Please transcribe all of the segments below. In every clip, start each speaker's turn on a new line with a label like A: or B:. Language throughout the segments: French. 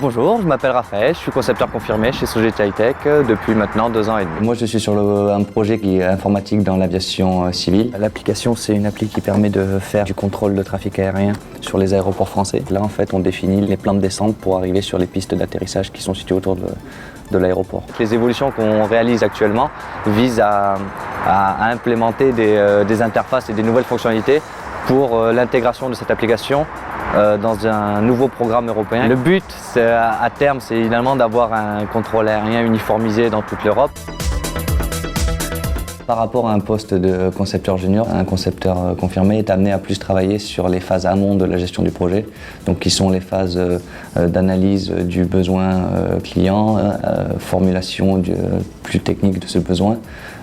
A: Bonjour, je m'appelle Raphaël, je suis concepteur confirmé chez Sogeti High-Tech depuis maintenant 2 ans et demi. Moi je suis sur un projet qui est informatique dans l'aviation civile. L'application c'est une appli qui permet de faire du contrôle de trafic aérien sur les aéroports français. Là en fait on définit les plans de descente pour arriver sur les pistes d'atterrissage qui sont situées autour de l'aéroport. Les évolutions qu'on réalise actuellement visent à implémenter des interfaces et des nouvelles fonctionnalités pour l'intégration de cette application dans un nouveau programme européen. Le but à terme c'est évidemment d'avoir un contrôle aérien uniformisé dans toute l'Europe. Par rapport à un poste de concepteur junior, un concepteur confirmé est amené à plus travailler sur les phases amont de la gestion du projet, donc qui sont les phases d'analyse du besoin client, formulation plus technique de ce besoin,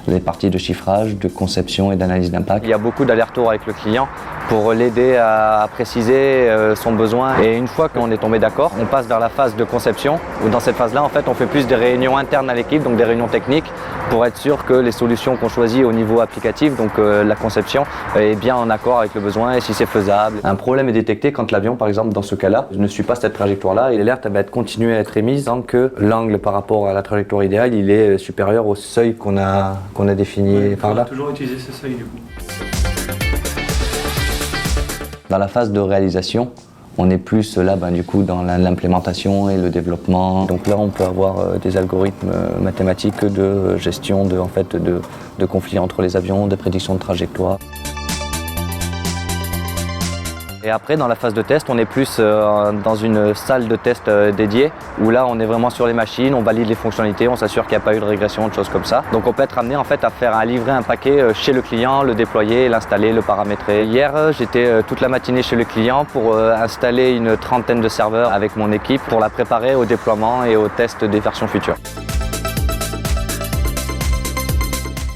A: les parties de chiffrage, de conception et d'analyse d'impact. Il y a beaucoup d'allers-retours avec le client pour l'aider à préciser son besoin. Et une fois qu'on est tombé d'accord, on passe vers la phase de conception, où dans cette phase-là, en fait, on fait plus des réunions internes à l'équipe, donc des réunions techniques, pour être sûr que les solutions qu'on choisit au niveau applicatif, donc la conception, est bien en accord avec le besoin et si c'est faisable. Un problème est détecté quand l'avion, par exemple, dans ce cas-là, ne suit pas cette trajectoire-là et l'alerte va continuer à être émise tant que l'angle par rapport à la trajectoire idéale, il est supérieur au seuil qu'on a défini par là.
B: On a toujours utilisé ce seuil du coup.
A: Dans la phase de réalisation, on est plus là du coup dans l'implémentation et le développement. Donc là on peut avoir des algorithmes mathématiques de gestion de conflits entre les avions, de prédiction de trajectoire. Et après, dans la phase de test, on est plus dans une salle de test dédiée où là, on est vraiment sur les machines, on valide les fonctionnalités, on s'assure qu'il n'y a pas eu de régression, de choses comme ça. Donc on peut être amené en fait à livrer un paquet chez le client, le déployer, l'installer, le paramétrer. Hier, j'étais toute la matinée chez le client pour installer une trentaine de serveurs avec mon équipe pour la préparer au déploiement et au test des versions futures.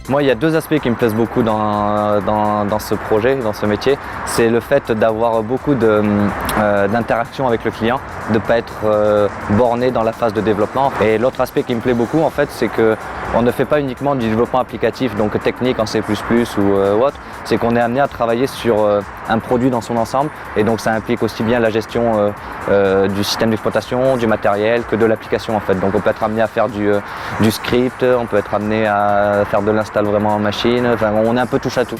A: Moi, il y a 2 aspects qui me plaisent beaucoup dans ce projet, dans ce métier. C'est le fait d'avoir beaucoup d'interactions avec le client, de ne pas être borné dans la phase de développement. Et l'autre aspect qui me plaît beaucoup, en fait, c'est qu'on ne fait pas uniquement du développement applicatif, donc technique en C++ ou autre. C'est qu'on est amené à travailler sur un produit dans son ensemble. Et donc, ça implique aussi bien la gestion du système d'exploitation, du matériel, que de l'application, en fait. Donc, on peut être amené à faire du script, on peut être amené à faire de l'installation vraiment en machine, enfin, on est un peu touche à tout.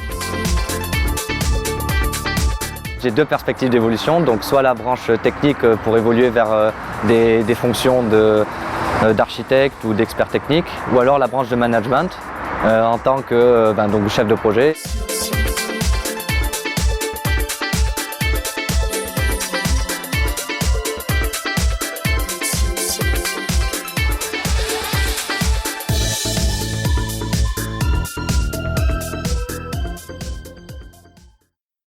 A: J'ai 2 perspectives d'évolution, donc soit la branche technique pour évoluer vers des fonctions d'architecte ou d'expert technique, ou alors la branche de management en tant que donc chef de projet.